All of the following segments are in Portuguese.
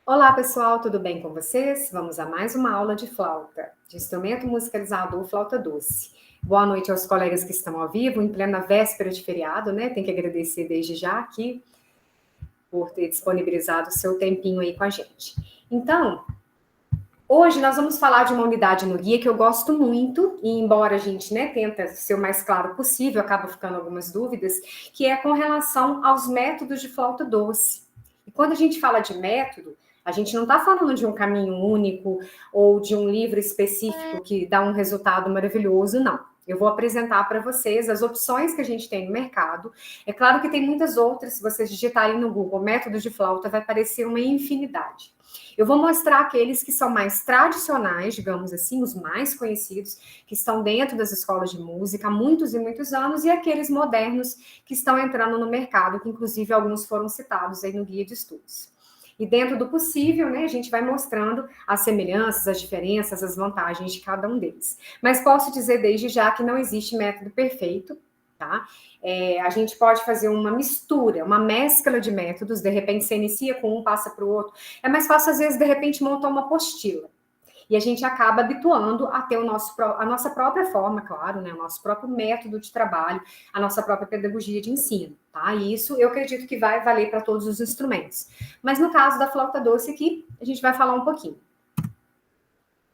Olá, pessoal, tudo bem com vocês? Vamos a mais uma aula de flauta, de instrumento musicalizador flauta doce. Boa noite aos colegas que estão ao vivo, em plena véspera de feriado, né? Tem que agradecer desde já aqui por ter disponibilizado o seu tempinho aí com a gente. Então, hoje nós vamos falar de uma unidade no guia que eu gosto muito, e embora a gente, né, tenta ser o mais claro possível, acaba ficando algumas dúvidas, que é com relação aos métodos de flauta doce. E quando a gente fala de método, a gente não está falando de um caminho único ou de um livro específico que dá um resultado maravilhoso, não. Eu vou apresentar para vocês as opções que a gente tem no mercado. É claro que tem muitas outras, se vocês digitarem no Google método de flauta, vai aparecer uma infinidade. Eu vou mostrar aqueles que são mais tradicionais, digamos assim, os mais conhecidos, que estão dentro das escolas de música há muitos e muitos anos, e aqueles modernos que estão entrando no mercado, que inclusive alguns foram citados aí no guia de estudos. E dentro do possível, né, a gente vai mostrando as semelhanças, as diferenças, as vantagens de cada um deles. Mas posso dizer desde já que não existe método perfeito, tá? A gente pode fazer uma mistura, uma mescla de métodos, de repente você inicia com um, passa para o outro. É mais fácil, às vezes, de repente, montar uma apostila. E a gente acaba habituando a ter a nossa própria forma, claro, né? O nosso próprio método de trabalho, a nossa própria pedagogia de ensino, tá? E isso eu acredito que vai valer para todos os instrumentos. Mas no caso da flauta doce aqui, a gente vai falar um pouquinho.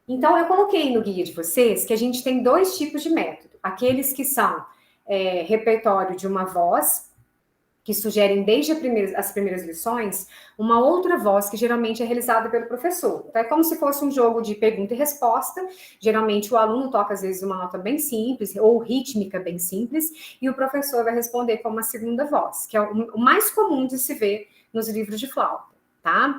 Então, eu coloquei no guia de vocês que a gente tem dois tipos de método. Aqueles que são repertório de uma voz, que sugerem desde as primeiras lições uma outra voz que geralmente é realizada pelo professor. Então, é como se fosse um jogo de pergunta e resposta. Geralmente o aluno toca, às vezes, uma nota bem simples, ou rítmica bem simples, e o professor vai responder com uma segunda voz, que é o mais comum de se ver nos livros de flauta, tá?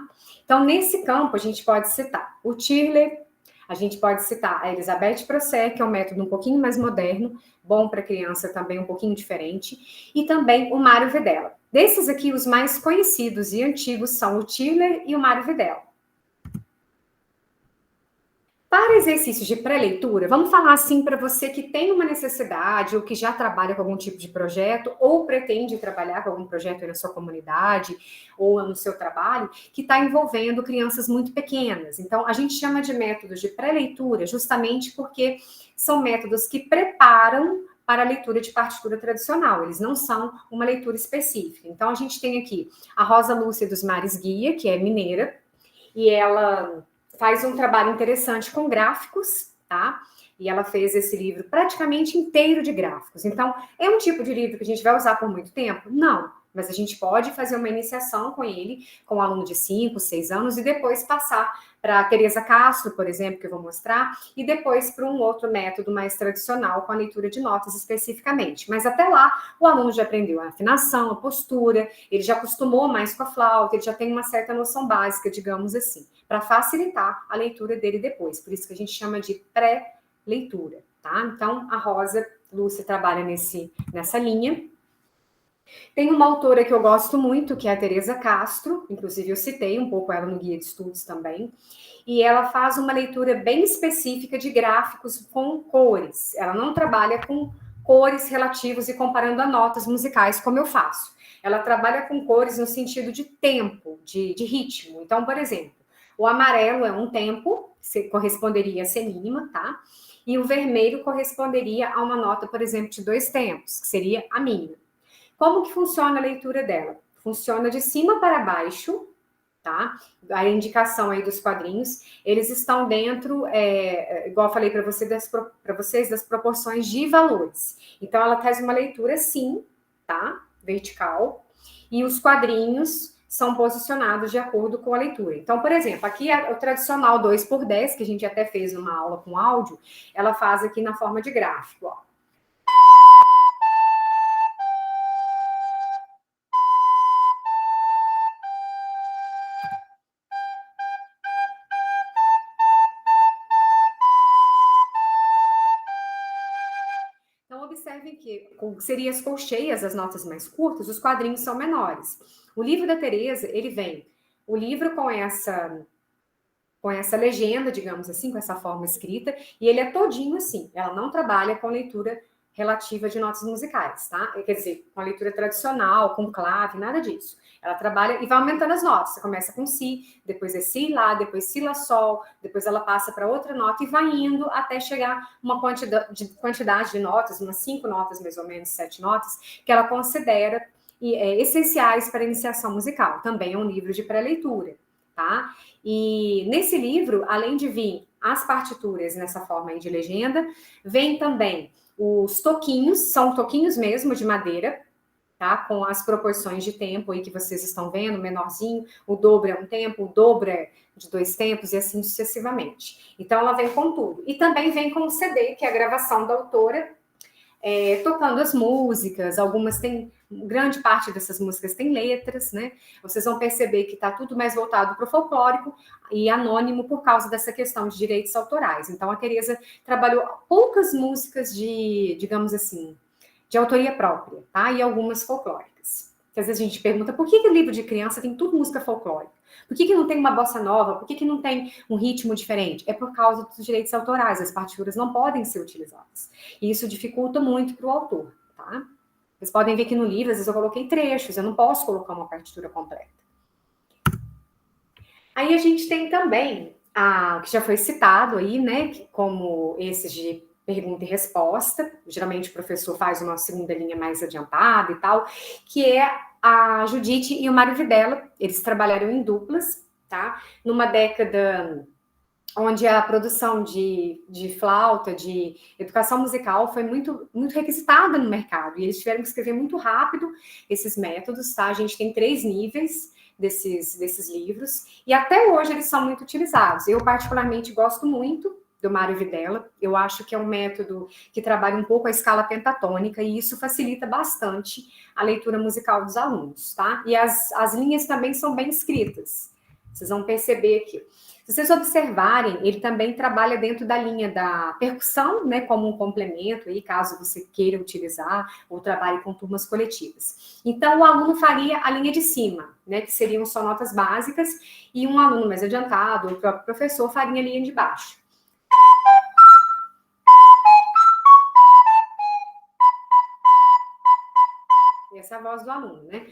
Então, nesse campo, a gente pode citar o Tirler, a gente pode citar a Elisabeth Procer, que é um método um pouquinho mais moderno, bom para criança também, um pouquinho diferente, e também o Mário Videla. Desses aqui, os mais conhecidos e antigos são o Tirler e o Mário Videla. Para exercícios de pré-leitura, vamos falar assim para você que tem uma necessidade ou que já trabalha com algum tipo de projeto ou pretende trabalhar com algum projeto na sua comunidade ou no seu trabalho, que está envolvendo crianças muito pequenas. Então, a gente chama de métodos de pré-leitura justamente porque são métodos que preparam para a leitura de partitura tradicional, eles não são uma leitura específica. Então, a gente tem aqui a Rosa Lúcia dos Mares Guia, que é mineira, e ela faz um trabalho interessante com gráficos, tá? E ela fez esse livro praticamente inteiro de gráficos. Então, é um tipo de livro que a gente vai usar por muito tempo? Não. Mas a gente pode fazer uma iniciação com ele, com um aluno de 5, 6 anos, e depois passar para a Teresa Castro, por exemplo, que eu vou mostrar, e depois para um outro método mais tradicional, com a leitura de notas especificamente. Mas até lá, o aluno já aprendeu a afinação, a postura, ele já acostumou mais com a flauta, ele já tem uma certa noção básica, digamos assim, para facilitar a leitura dele depois. Por isso que a gente chama de pré-leitura, tá? Então, a Rosa Lúcia trabalha nessa linha. Tem uma autora que eu gosto muito, que é a Teresa Castro, inclusive eu citei um pouco ela no guia de estudos também, e ela faz uma leitura bem específica de gráficos com cores. Ela não trabalha com cores relativos e comparando a notas musicais, como eu faço. Ela trabalha com cores no sentido de tempo, de ritmo. Então, por exemplo, o amarelo é um tempo, corresponderia a semínima, tá? E o vermelho corresponderia a uma nota, por exemplo, de 2 tempos, que seria a mínima. Como que funciona a leitura dela? Funciona de cima para baixo, tá? A indicação aí dos quadrinhos, eles estão dentro, igual eu falei para vocês, das proporções de valores. Então, ela traz uma leitura assim, tá? Vertical, e os quadrinhos são posicionados de acordo com a leitura. Então, por exemplo, aqui é o tradicional 2x10, que a gente até fez uma aula com áudio, ela faz aqui na forma de gráfico, ó. Então, observem que seriam as colcheias, as notas mais curtas, os quadrinhos são menores. O livro da Teresa, ele vem, o livro com essa legenda, digamos assim, com essa forma escrita, e ele é todinho assim. Ela não trabalha com leitura relativa de notas musicais, tá? Quer dizer, com a leitura tradicional, com clave, nada disso. Ela trabalha e vai aumentando as notas. Você começa com si, depois é si, lá, depois si, lá, sol, depois ela passa para outra nota e vai indo até chegar uma quantidade de notas, umas 5 notas mais ou menos, 7 notas, que ela considera essenciais para a iniciação musical. Também é um livro de pré-leitura, tá? E nesse livro, além de vir as partituras nessa forma aí de legenda, vem também os toquinhos, são toquinhos mesmo de madeira, tá? Com as proporções de tempo aí que vocês estão vendo, menorzinho, o dobro é um tempo, o dobro é de 2 tempos e assim sucessivamente. Então ela vem com tudo. E também vem com o CD, que é a gravação da autora, tocando as músicas, algumas têm, grande parte dessas músicas tem letras, né? Vocês vão perceber que está tudo mais voltado para o folclórico e anônimo por causa dessa questão de direitos autorais. Então a Teresa trabalhou poucas músicas de, digamos assim, de autoria própria, tá? E algumas folclóricas. Que às vezes a gente pergunta por que livro de criança tem tudo música folclórica? Por que não tem uma bossa nova? Por que não tem um ritmo diferente? É por causa dos direitos autorais, as partituras não podem ser utilizadas. E isso dificulta muito para o autor, tá? Vocês podem ver que no livro, às vezes eu coloquei trechos, eu não posso colocar uma partitura completa. Aí a gente tem também, que já foi citado aí, né, como esses de pergunta e resposta, geralmente o professor faz uma segunda linha mais adiantada e tal, que é a Judite e o Mário Videla, eles trabalharam em duplas, tá? Numa década onde a produção de flauta, de educação musical foi muito, muito requisitada no mercado, e eles tiveram que escrever muito rápido esses métodos, tá? A gente tem 3 níveis desses livros, e até hoje eles são muito utilizados. Eu particularmente gosto muito do Mário Videla, eu acho que é um método que trabalha um pouco a escala pentatônica, e isso facilita bastante a leitura musical dos alunos, tá? E as linhas também são bem escritas, vocês vão perceber aqui. Se vocês observarem, ele também trabalha dentro da linha da percussão, né, como um complemento, aí, caso você queira utilizar, ou trabalhe com turmas coletivas. Então, o aluno faria a linha de cima, né, que seriam só notas básicas, e um aluno mais adiantado, o próprio professor, faria a linha de baixo. Essa é a voz do aluno, né?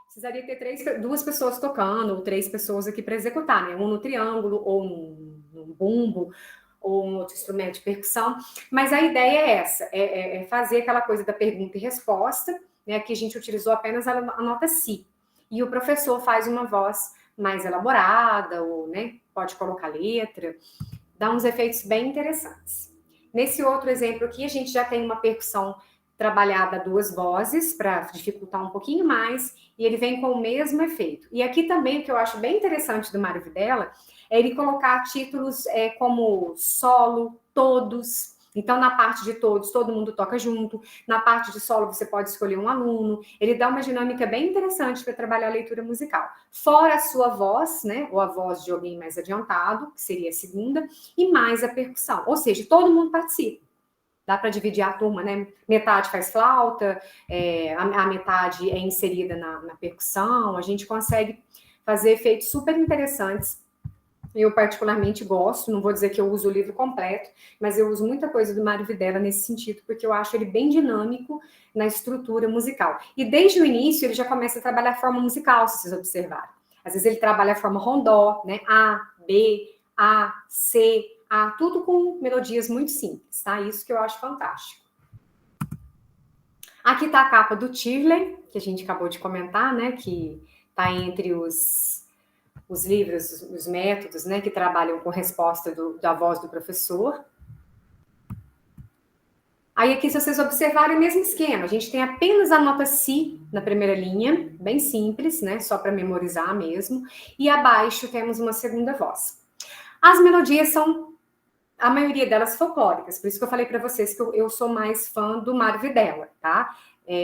Precisaria ter 2 pessoas tocando, ou 3 pessoas aqui para executar, né? Um no triângulo, ou num bumbo, ou um outro instrumento de percussão. Mas a ideia é essa, é fazer aquela coisa da pergunta e resposta, né? Aqui a gente utilizou apenas a nota si. E o professor faz uma voz mais elaborada, ou, né, pode colocar letra, dá uns efeitos bem interessantes. Nesse outro exemplo aqui, a gente já tem uma percussão trabalhada a 2 vozes, para dificultar um pouquinho mais, e ele vem com o mesmo efeito. E aqui também, o que eu acho bem interessante do Mário Videla, é ele colocar títulos como solo, todos. Então, na parte de todos, todo mundo toca junto. Na parte de solo, você pode escolher um aluno. Ele dá uma dinâmica bem interessante para trabalhar a leitura musical. Fora a sua voz, né? Ou a voz de alguém mais adiantado, que seria a segunda, e mais a percussão. Ou seja, todo mundo participa. Dá para dividir a turma, né? Metade faz flauta, a metade é inserida na percussão. A gente consegue fazer efeitos super interessantes. Eu particularmente gosto, não vou dizer que eu uso o livro completo, mas eu uso muita coisa do Mário Videla nesse sentido, porque eu acho ele bem dinâmico na estrutura musical. E desde o início ele já começa a trabalhar a forma musical, se vocês observarem. Às vezes ele trabalha a forma rondó, né? A, B, A, C, A, tudo com melodias muito simples, tá? Isso que eu acho fantástico. Aqui está a capa do Tirley, que a gente acabou de comentar, né? Que está entre os livros, os métodos, né, que trabalham com resposta da voz do professor. Aí aqui, se vocês observarem, o mesmo esquema. A gente tem apenas a nota si na primeira linha, bem simples, né, só para memorizar mesmo. E abaixo temos uma segunda voz. As melodias são, a maioria delas, folclóricas. Por isso que eu falei para vocês que eu sou mais fã do Mário Videla, tá?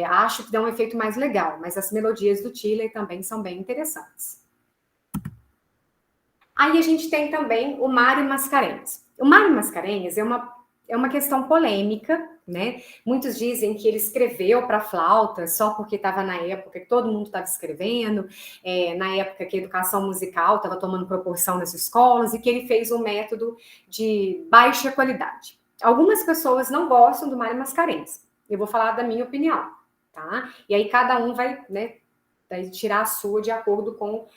Acho que dá um efeito mais legal, mas as melodias do Tirley também são bem interessantes. Aí a gente tem também o Mário Mascarenhas. O Mário Mascarenhas é uma é uma questão polêmica, né? Muitos dizem que ele escreveu para flauta só porque estava na época que todo mundo estava escrevendo, na época que a educação musical estava tomando proporção nas escolas e que ele fez um método de baixa qualidade. Algumas pessoas não gostam do Mário Mascarenhas. Eu vou falar da minha opinião, tá? E aí cada um vai, né, vai tirar a sua de acordo com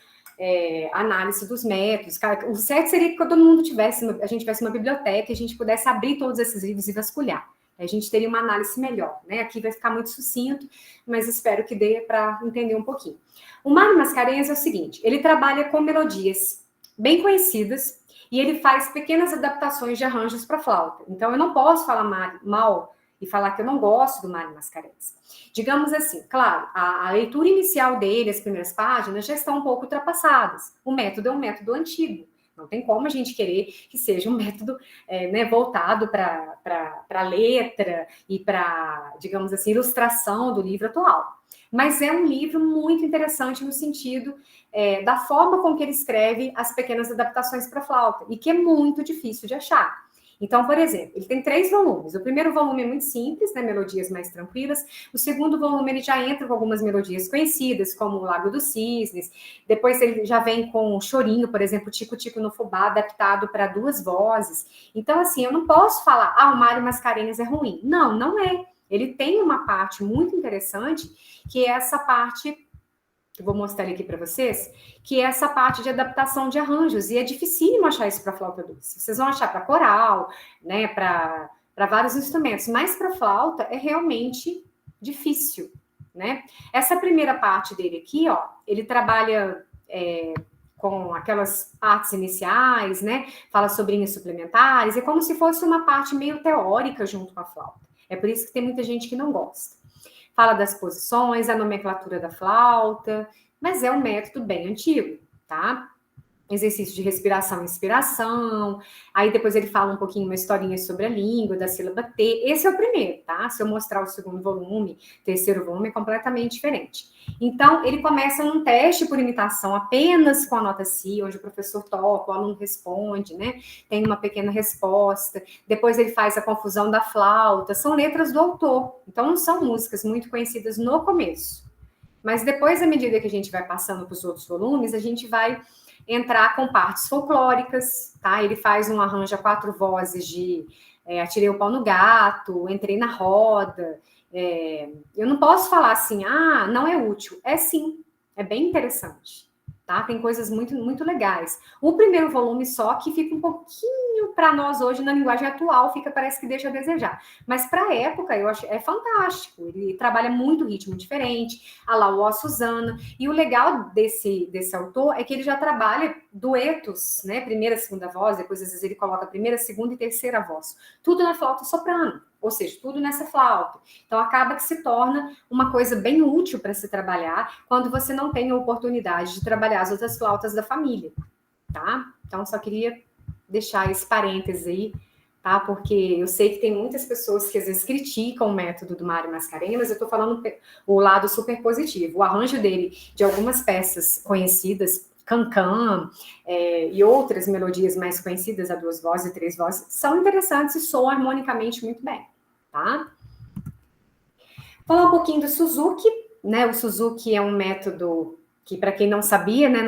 análise dos métodos. O certo seria que todo mundo a gente tivesse uma biblioteca e a gente pudesse abrir todos esses livros e vasculhar. A gente teria uma análise melhor, né? Aqui vai ficar muito sucinto, mas espero que dê para entender um pouquinho. O Mário Mascarenhas é o seguinte, ele trabalha com melodias bem conhecidas e ele faz pequenas adaptações de arranjos para flauta. Então, eu não posso falar mal e falar que eu não gosto do Mário Mascarenhas. Digamos assim, claro, a leitura inicial dele, as primeiras páginas, já estão um pouco ultrapassadas. O método é um método antigo. Não tem como a gente querer que seja um método voltado para a letra e para, digamos assim, ilustração do livro atual. Mas é um livro muito interessante no sentido da forma com que ele escreve as pequenas adaptações para flauta, e que é muito difícil de achar. Então, por exemplo, ele tem 3 volumes. O primeiro volume é muito simples, né, melodias mais tranquilas. O segundo volume ele já entra com algumas melodias conhecidas, como o Lago dos Cisnes. Depois ele já vem com o chorinho, por exemplo, Tico Tico no Fubá, adaptado para 2 vozes. Então, assim, eu não posso falar, o Mário Mascarenhas é ruim. Não, não é. Ele tem uma parte muito interessante, que é essa parte, que eu vou mostrar aqui para vocês, que é essa parte de adaptação de arranjos, e é dificílimo achar isso para flauta doce. Vocês vão achar para coral, né, para vários instrumentos, mas para flauta é realmente difícil, né? Essa primeira parte dele aqui, ó, ele trabalha com aquelas partes iniciais, né? Fala sobre linhas suplementares, é como se fosse uma parte meio teórica junto com a flauta. É por isso que tem muita gente que não gosta. Fala das posições, a nomenclatura da flauta, mas é um método bem antigo, tá? Exercício de respiração e inspiração. Aí depois ele fala um pouquinho, uma historinha sobre a língua, da sílaba T. Esse é o primeiro, tá? Se eu mostrar o segundo volume, terceiro volume, é completamente diferente. Então, ele começa num teste por imitação apenas com a nota Si, onde o professor toca, o aluno responde, né? Tem uma pequena resposta. Depois ele faz a confusão da flauta. São letras do autor. Então, não são músicas muito conhecidas no começo. Mas depois, à medida que a gente vai passando para os outros volumes, a gente vai entrar com partes folclóricas, tá? Ele faz um arranjo a 4 vozes de Atirei o Pau no Gato, Entrei na Roda. Eu não posso falar assim, não é útil. É sim, é bem interessante, tá? Tem coisas muito, muito legais. O primeiro volume só que fica um pouquinho para nós hoje, na linguagem atual, parece que deixa a desejar. Mas para a época, eu acho fantástico. Ele trabalha muito ritmo diferente, a lá o Ó Suzana. E o legal desse autor é que ele já trabalha duetos, né? Primeira, segunda voz, depois às vezes ele coloca primeira, segunda e terceira voz. Tudo na flauta soprano, ou seja, tudo nessa flauta. Então acaba que se torna uma coisa bem útil para se trabalhar quando você não tem a oportunidade de trabalhar as outras flautas da família, tá? Então só queria deixar esse parêntese aí, tá? Porque eu sei que tem muitas pessoas que às vezes criticam o método do Mário Mascarenhas, mas eu tô falando o lado super positivo. O arranjo dele de algumas peças conhecidas, Cancan, e outras melodias mais conhecidas, a 2 vozes e 3 vozes, são interessantes e soam harmonicamente muito bem, tá? Falar um pouquinho do Suzuki, né? O Suzuki é um método que, para quem não sabia, né,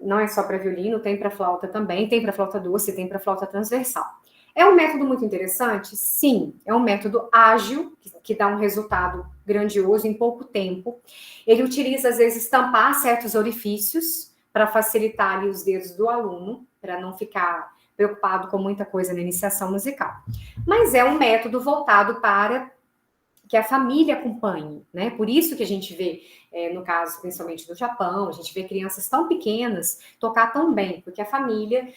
não é só para violino, tem para flauta também, tem para flauta doce, tem para flauta transversal. É um método muito interessante? Sim, é um método ágil, que dá um resultado grandioso em pouco tempo. Ele utiliza, às vezes, tampar certos orifícios para facilitar ali os dedos do aluno, para não ficar preocupado com muita coisa na iniciação musical. Mas é um método voltado para que a família acompanhe, né? Por isso que a gente vê, no caso principalmente do Japão, a gente vê crianças tão pequenas tocar tão bem, porque a família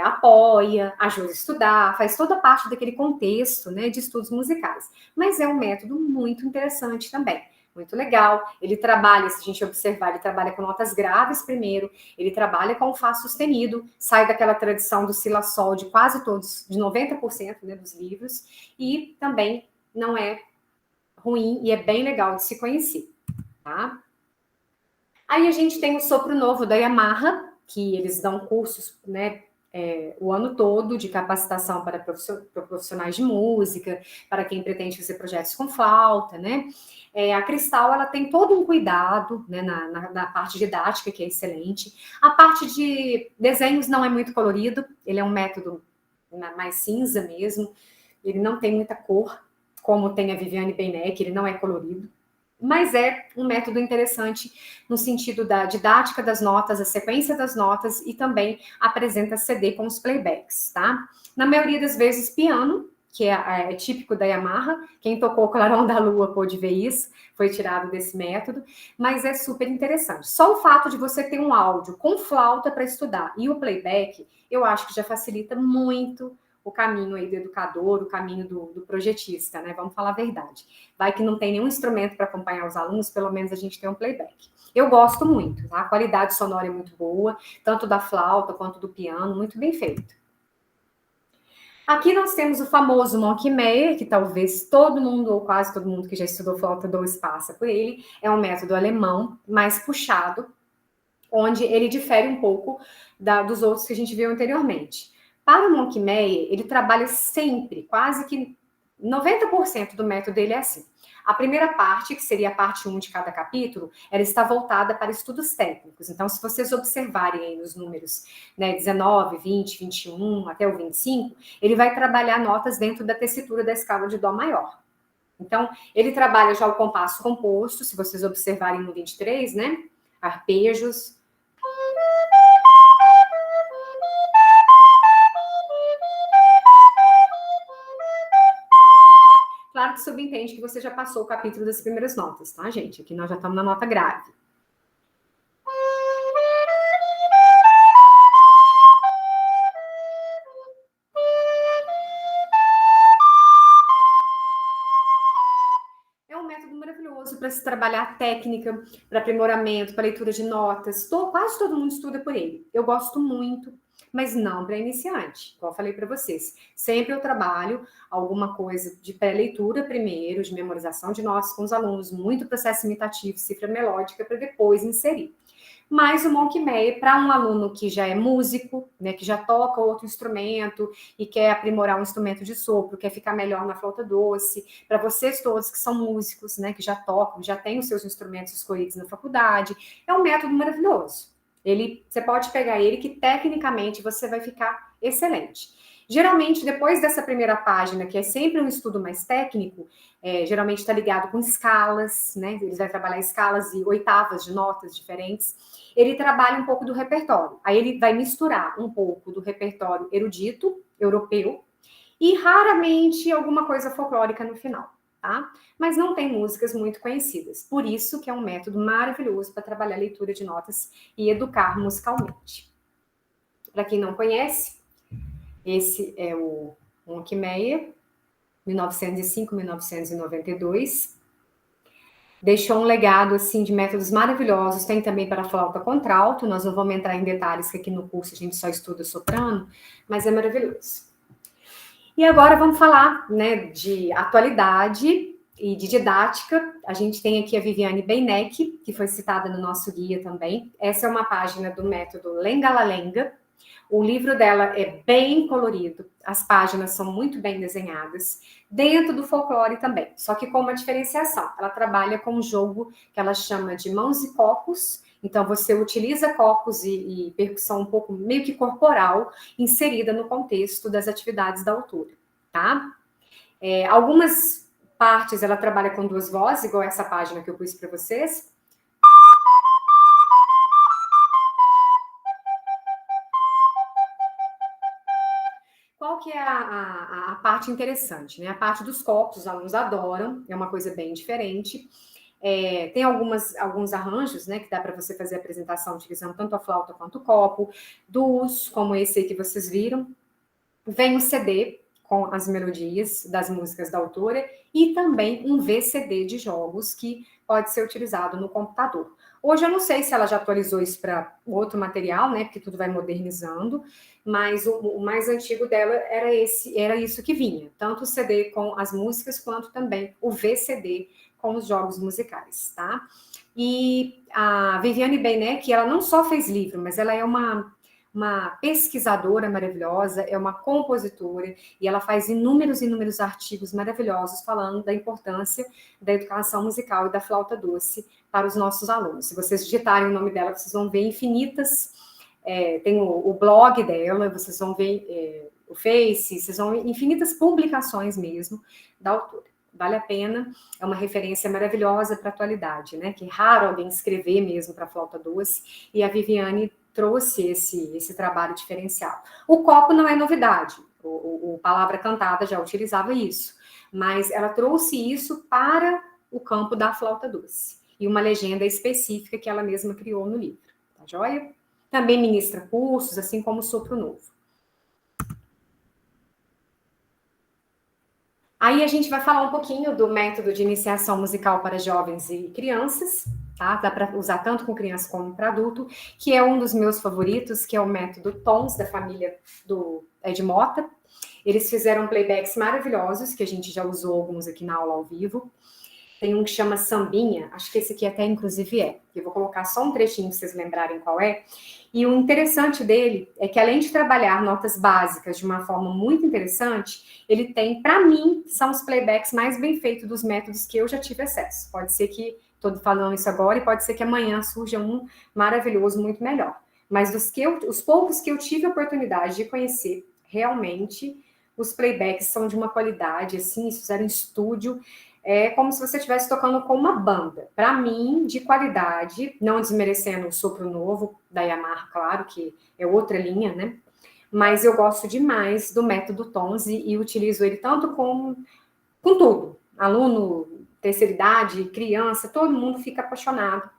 apoia, ajuda a estudar, faz toda parte daquele contexto, né, de estudos musicais. Mas é um método muito interessante também. Muito legal. Ele trabalha, se a gente observar, ele trabalha com notas graves primeiro, ele trabalha com o Fá sustenido, sai daquela tradição do Si, Lá, Sol de quase todos, de 90%, né, dos livros, e também não é ruim e é bem legal de se conhecer, tá? Aí a gente tem o sopro novo da Yamaha, que eles dão cursos, né, o ano todo de capacitação para profissionais de música, para quem pretende fazer projetos com flauta, né? A Cristal, ela tem todo um cuidado, né, na parte didática, que é excelente. A parte de desenhos não é muito colorido, ele é um método mais cinza mesmo, ele não tem muita cor, como tem a Viviane Beinec, ele não é colorido. Mas é um método interessante no sentido da didática das notas, a sequência das notas e também apresenta CD com os playbacks, tá? Na maioria das vezes, piano, que é típico da Yamaha. Quem tocou o Clarão da Lua pôde ver isso, foi tirado desse método, mas é super interessante. Só o fato de você ter um áudio com flauta para estudar e o playback, eu acho que já facilita muito o caminho aí do educador, o caminho do projetista, né? Vamos falar a verdade. Vai que não tem nenhum instrumento para acompanhar os alunos, pelo menos a gente tem um playback. Eu gosto muito, tá? A qualidade sonora é muito boa, tanto da flauta quanto do piano, muito bem feito. Aqui nós temos o famoso Monkey Meyer, que talvez todo mundo, ou quase todo mundo que já estudou flauta doce passa por ele. É um método alemão, mais puxado, onde ele difere um pouco dos outros que a gente viu anteriormente. Para o Monkey Meyer, ele trabalha sempre, quase que 90% do método dele é assim. A primeira parte, que seria a parte 1 de cada capítulo, ela está voltada para estudos técnicos. Então, se vocês observarem aí nos números, né, 19, 20, 21, até o 25, ele vai trabalhar notas dentro da tessitura da escala de Dó maior. Então, ele trabalha já o compasso composto, se vocês observarem no 23, né? Arpejos. Claro que subentende que você já passou o capítulo das primeiras notas, tá, gente? Aqui nós já estamos na nota grave. É um método maravilhoso para se trabalhar técnica, para aprimoramento, para leitura de notas. Quase todo mundo estuda por ele. Eu gosto muito, mas não para iniciante, igual eu falei para vocês. Sempre eu trabalho alguma coisa de pré-leitura primeiro, de memorização de notas com os alunos, muito processo imitativo, cifra melódica, para depois inserir. Mas o Monkey Meyer, para um aluno que já é músico, né, que já toca outro instrumento e quer aprimorar um instrumento de sopro, quer ficar melhor na flauta doce, para vocês todos que são músicos, né, que já tocam, já têm os seus instrumentos escolhidos na faculdade, é um método maravilhoso. Você pode pegar ele que tecnicamente você vai ficar excelente. Geralmente, depois dessa primeira página, que é sempre um estudo mais técnico, geralmente está ligado com escalas, né? Ele vai trabalhar escalas e oitavas de notas diferentes. Ele trabalha um pouco do repertório. Aí ele vai misturar um pouco do repertório erudito, europeu, e raramente alguma coisa folclórica no final, tá? Mas não tem músicas muito conhecidas. Por isso que é um método maravilhoso para trabalhar a leitura de notas e educar musicalmente. Para quem não conhece, esse é o Monkey Meyer, 1905-1992. Deixou um legado assim de métodos maravilhosos. Tem também para flauta contralto. Nós não vamos entrar em detalhes, que aqui no curso a gente só estuda soprano, mas é maravilhoso. E agora vamos falar, né, de atualidade e de didática. A gente tem aqui a Viviane Beinec, que foi citada no nosso guia também. Essa é uma página do método Lenga-La-Lenga. O livro dela é bem colorido, as páginas são muito bem desenhadas, dentro do folclore também, só que com uma diferenciação. Ela trabalha com um jogo que ela chama de mãos e copos, então você utiliza copos e percussão um pouco meio que corporal, inserida no contexto das atividades da autora, tá? Algumas partes ela trabalha com duas vozes, igual essa página que eu pus para vocês. Qual que é a parte interessante, né? A parte dos copos, os alunos adoram, é uma coisa bem diferente. Tem alguns arranjos, né, que dá para você fazer a apresentação utilizando tanto a flauta quanto o copo, como esse aí que vocês viram. Vem o CD com as melodias das músicas da autora e também um VCD de jogos que pode ser utilizado no computador. Hoje eu não sei se ela já atualizou isso para outro material, né? Porque tudo vai modernizando, mas o mais antigo dela era isso que vinha, tanto o CD com as músicas quanto também o VCD com os jogos musicais, tá? E a Viviane Beinec, ela não só fez livro, mas ela é uma uma pesquisadora maravilhosa, é uma compositora, e ela faz inúmeros artigos maravilhosos falando da importância da educação musical e da flauta doce para os nossos alunos. Se vocês digitarem o nome dela, vocês vão ver infinitas, tem o blog dela, vocês vão ver o Face, vocês vão ver infinitas publicações mesmo da autora. Vale a pena, é uma referência maravilhosa para a atualidade, né? Que é raro alguém escrever mesmo para flauta doce, e a Viviane trouxe esse trabalho diferenciado. O copo não é novidade, o Palavra Cantada já utilizava isso, mas ela trouxe isso para o campo da flauta doce, e uma legenda específica que ela mesma criou no livro, tá joia? Também ministra cursos, assim como o Sopro Novo. Aí a gente vai falar um pouquinho do método de iniciação musical para jovens e crianças, tá? Dá para usar tanto com criança como para adulto, que é um dos meus favoritos, que é o método Tons, da família do Ed Mota. Eles fizeram playbacks maravilhosos, que a gente já usou alguns aqui na aula ao vivo. Tem um que chama Sambinha, acho que esse aqui até inclusive é. Eu vou colocar só um trechinho para vocês lembrarem qual é. E o interessante dele é que, além de trabalhar notas básicas de uma forma muito interessante, ele tem, para mim, são os playbacks mais bem feitos dos métodos que eu já tive acesso. Pode ser que estou falando isso agora e pode ser que amanhã surja um maravilhoso, muito melhor. Mas os poucos que eu tive a oportunidade de conhecer, realmente, os playbacks são de uma qualidade, assim, eles fizeram estúdio, é como se você estivesse tocando com uma banda. Para mim, de qualidade, não desmerecendo o Sopro Novo da Yamaha, claro, que é outra linha, né? Mas eu gosto demais do método Tons e utilizo ele tanto com tudo. Aluno, terceira idade, criança, todo mundo fica apaixonado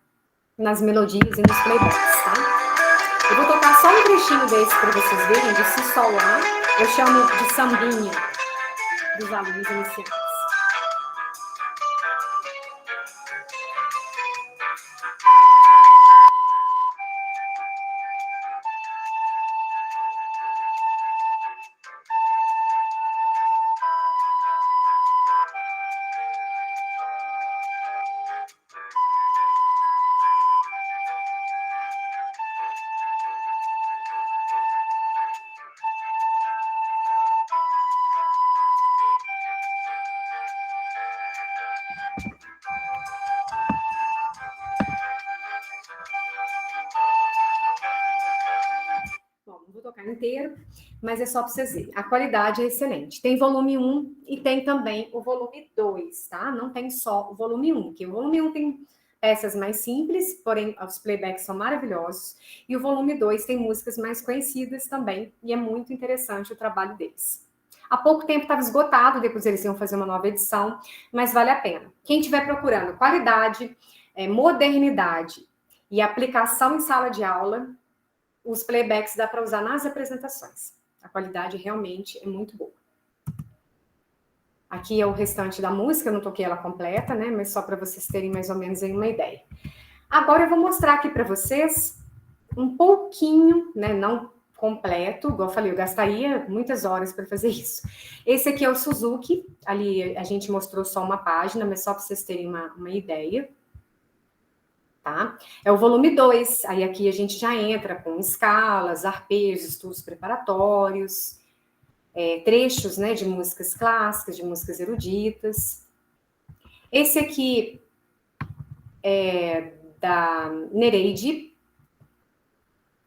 nas melodias e nos playbacks, tá? Eu vou tocar só um trechinho desse para vocês verem, de Si Sol Lá. Eu chamo de sambinha dos alunos iniciantes. Inteiro, mas é só para vocês verem. A qualidade é excelente. Tem volume 1 e tem também o volume 2, tá? Não tem só o volume 1, que o volume 1 tem peças mais simples, porém os playbacks são maravilhosos, e o volume 2 tem músicas mais conhecidas também, e é muito interessante o trabalho deles. Há pouco tempo estava esgotado, depois eles iam fazer uma nova edição, mas vale a pena. Quem estiver procurando qualidade, modernidade e aplicação em sala de aula, os playbacks dá para usar nas apresentações. A qualidade realmente é muito boa. Aqui é o restante da música, eu não toquei ela completa, né? Mas só para vocês terem mais ou menos aí uma ideia. Agora eu vou mostrar aqui para vocês um pouquinho, né? Não completo, igual eu falei, eu gastaria muitas horas para fazer isso. Esse aqui é o Suzuki, ali a gente mostrou só uma página, mas só para vocês terem uma ideia. Tá? É o volume 2, aí aqui a gente já entra com escalas, arpejos, estudos preparatórios, trechos, né, de músicas clássicas, de músicas eruditas. Esse aqui é da Nereide,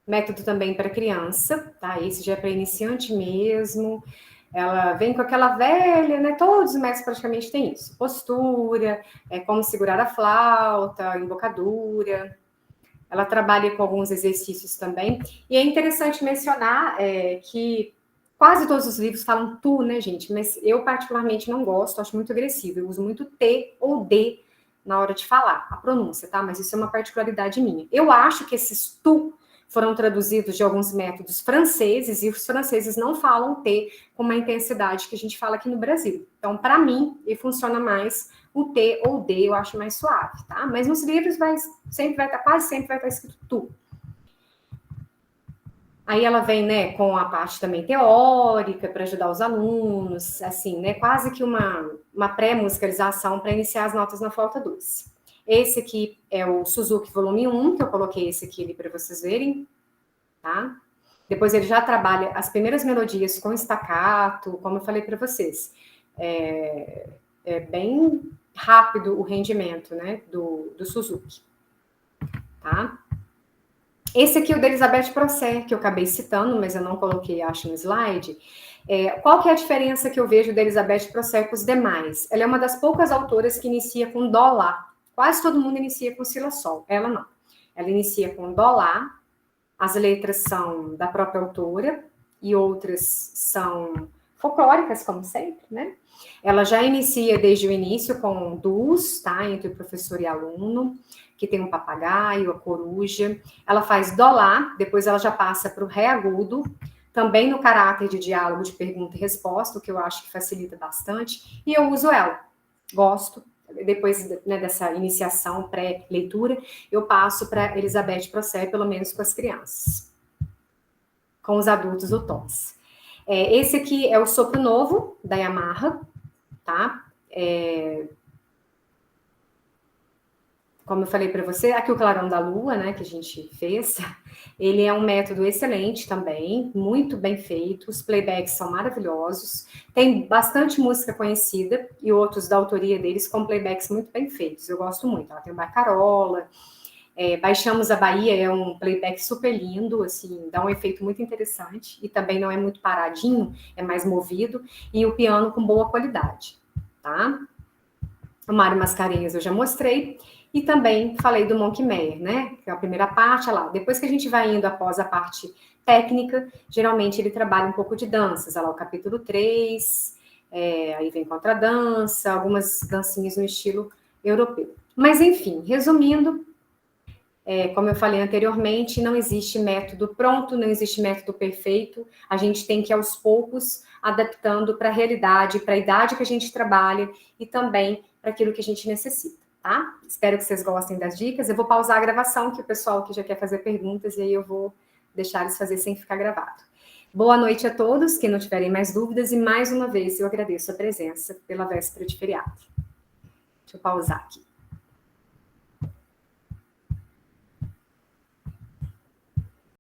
método também para criança, tá? Esse já é para iniciante mesmo. Ela vem com aquela velha, né? Todos os métodos praticamente têm isso. Postura, como segurar a flauta, embocadura. Ela trabalha com alguns exercícios também. E é interessante mencionar que quase todos os livros falam tu, né, gente? Mas eu particularmente não gosto, acho muito agressivo. Eu uso muito T ou D na hora de falar, a pronúncia, tá? Mas isso é uma particularidade minha. Eu acho que esses tu foram traduzidos de alguns métodos franceses, e os franceses não falam T com uma intensidade que a gente fala aqui no Brasil. Então, para mim, ele funciona mais o T ou D, eu acho mais suave, tá? Mas nos livros quase sempre vai estar escrito tu. Aí ela vem, né, com a parte também teórica para ajudar os alunos, assim, né, quase que uma pré-musicalização para iniciar as notas na flauta doce. Esse aqui é o Suzuki volume 1, que eu coloquei esse aqui para vocês verem, tá? Depois ele já trabalha as primeiras melodias com staccato, como eu falei para vocês. É bem rápido o rendimento, né, do Suzuki. Tá? Esse aqui é o da Elizabeth Procer, que eu acabei citando, mas eu não coloquei, acho, no slide. Qual que é a diferença que eu vejo da Elizabeth Procer com os demais? Ela é uma das poucas autoras que inicia com Dó, Lá. Quase todo mundo inicia com Si, Lá, Sol. Ela não. Ela inicia com Dó, Lá. As letras são da própria autora e outras são folclóricas, como sempre, né? Ela já inicia desde o início com duos, tá? Entre o professor e aluno, que tem um papagaio, a coruja. Ela faz Dó, Lá, depois ela já passa para o Ré agudo, também no caráter de diálogo de pergunta e resposta, o que eu acho que facilita bastante, e eu uso ela. Gosto. Depois, né, dessa iniciação pré-leitura, eu passo para Elizabeth Procer, pelo menos com as crianças. Com os adultos, o TONS. Esse aqui é o Sopro Novo, da Yamaha, tá? Como eu falei para você, aqui o Clarão da Lua, né, que a gente fez, ele é um método excelente também, muito bem feito, os playbacks são maravilhosos, tem bastante música conhecida e outros da autoria deles com playbacks muito bem feitos, eu gosto muito. Ela tem o Barcarola, Baixamos a Bahia, é um playback super lindo, assim, dá um efeito muito interessante e também não é muito paradinho, é mais movido, e o piano com boa qualidade, tá? O Mário Mascarenhas eu já mostrei, e também falei do Monkey Meyer, né? Que é a primeira parte, olha lá. Depois que a gente vai indo após a parte técnica, geralmente ele trabalha um pouco de danças, olha lá, o capítulo 3, aí vem contradança, algumas dancinhas no estilo europeu. Mas, enfim, resumindo, como eu falei anteriormente, não existe método pronto, não existe método perfeito, a gente tem que, aos poucos, adaptando para a realidade, para a idade que a gente trabalha e também para aquilo que a gente necessita, tá? Espero que vocês gostem das dicas. Eu vou pausar a gravação, que o pessoal aqui já quer fazer perguntas, e aí eu vou deixar eles fazer sem ficar gravado. Boa noite a todos, que não tiverem mais dúvidas, e mais uma vez eu agradeço a presença pela véspera de feriado. Deixa eu pausar aqui.